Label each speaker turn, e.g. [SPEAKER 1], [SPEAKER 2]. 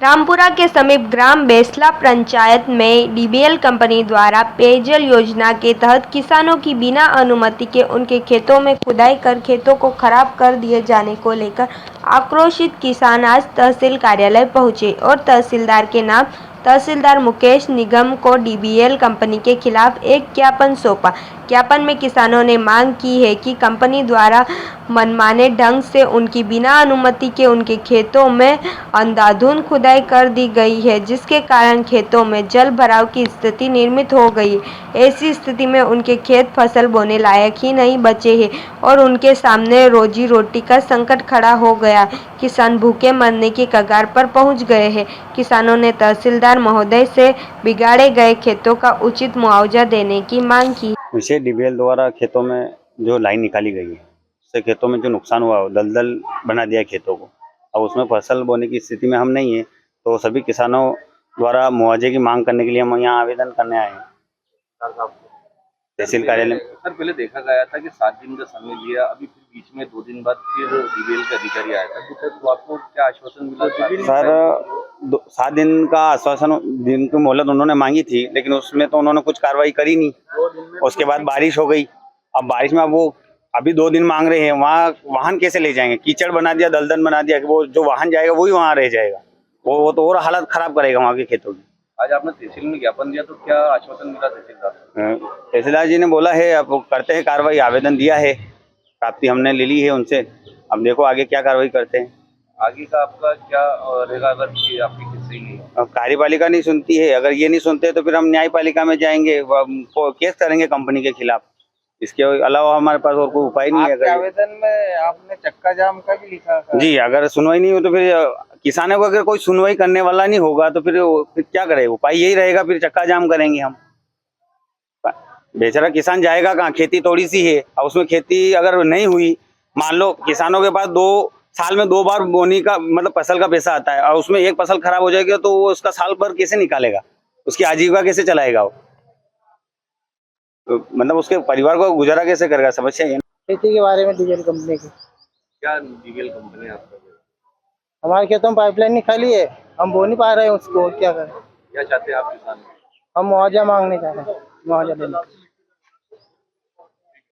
[SPEAKER 1] रामपुरा के समीप ग्राम बेसला पंचायत में डीबीएल कंपनी द्वारा पेयजल योजना के तहत किसानों की बिना अनुमति के उनके खेतों में खुदाई कर खेतों को खराब कर दिए जाने को लेकर आक्रोशित किसान आज तहसील कार्यालय पहुंचे और तहसीलदार के नाम तहसीलदार मुकेश निगम को डीबीएल कंपनी के खिलाफ एक ज्ञापन सौंपा। ज्ञापन में किसानों ने मांग की है कि कंपनी द्वारा मनमाने ढंग से उनकी बिना अनुमति के उनके खेतों में अंधाधुंध खुदाई कर दी गई है, जिसके कारण खेतों में जल भराव की स्थिति निर्मित हो गई। ऐसी स्थिति में उनके खेत फसल बोने लायक ही नहीं बचे हैं और उनके सामने रोजी रोटी का संकट खड़ा हो गया। किसान भूखे मरने की कगार पर पहुंच गए हैं। किसानों ने तहसीलदार महोदय से बिगाड़े गए खेतों का उचित मुआवजा देने की मांग की।
[SPEAKER 2] विशेष डीबीएल द्वारा खेतों में जो लाइन निकाली गई है उससे खेतों में जो नुकसान हुआ है, दलदल बना दिया खेतों को। अब उसमें फसल बोने की स्थिति में हम नहीं है, तो सभी किसानों द्वारा मुआवजे की मांग करने के लिए हम यहाँ आवेदन करने आए हैं तहसील कार्यालय।
[SPEAKER 3] सर, पहले देखा गया था कि 7 दिन का समय लिया, अभी फिर बीच में 2 दिन बाद फिर डीबीएल के अधिकारी आया था, तो आपको क्या आश्वासन मिला?
[SPEAKER 2] सर 7 दिन का आश्वासन दिन की मोहलत उन्होंने मांगी थी, लेकिन उसमें तो उन्होंने कुछ कार्रवाई करी नहीं। उसके बाद बारिश हो गई। अब बारिश में अब वो अभी 2 दिन मांग रहे हैं, वहाँ वाहन कैसे ले जाएंगे? कीचड़ बना दिया, दलदल बना दिया कि वो जो वाहन जाएगा वही वहाँ रह जाएगा, वो तो और हालत खराब करेगा वहाँ के खेतों की।
[SPEAKER 3] आज आपने तहसील में ज्ञापन दिया, तो क्या आश्वासन मिला तहसीलदार?
[SPEAKER 2] तहसीलदार जी ने बोला है अब करते हैं कार्रवाई, आवेदन दिया है, प्राप्ति हमने ले ली है उनसे। अब देखो आगे क्या कार्रवाई करते हैं।
[SPEAKER 3] आगे का आपका क्या रहेगा अगर आपकी किसी नहीं?
[SPEAKER 2] अब कार्यपालिका नहीं सुनती है, अगर ये नहीं सुनते तो फिर हम न्यायपालिका में जाएंगे, केस करेंगे कंपनी के खिलाफ। इसके अलावा हमारे पास और कोई उपाय नहीं है।
[SPEAKER 3] आवेदन में आपने चक्का जाम का भी लिखा था।
[SPEAKER 2] जी, अगर सुनवाई नहीं हो तो फिर किसानों को अगर कोई सुनवाई करने वाला नहीं होगा तो फिर क्या करें? उपाय यही रहेगा, फिर चक्का जाम करेंगे हम। बेचारा किसान जाएगा कहाँ? खेती थोड़ी सी है, और उसमें खेती अगर नहीं हुई, मान लो किसानों के पास 2 साल में 2 बार बोनी का मतलब फसल का पैसा आता है, और उसमें एक फसल खराब हो जाएगी तो वो उसका साल भर कैसे निकालेगा? उसकी आजीविका कैसे चलाएगा वो? तो मतलब उसके परिवार को गुजारा कैसे करेगा? समस्या है।
[SPEAKER 4] खेती के बारे में डीबीएल कंपनी की
[SPEAKER 3] क्या डीबीएल कंपनी आपका?
[SPEAKER 4] हमारे खेतों में पाइपलाइन निकाली है, हम बो नहीं पा रहे हैं उसको, क्या करें?
[SPEAKER 3] क्या चाहते हैं आप किसान?
[SPEAKER 4] हम मुआवजा मांगने चाह रहे हैं, मुआवजा देना।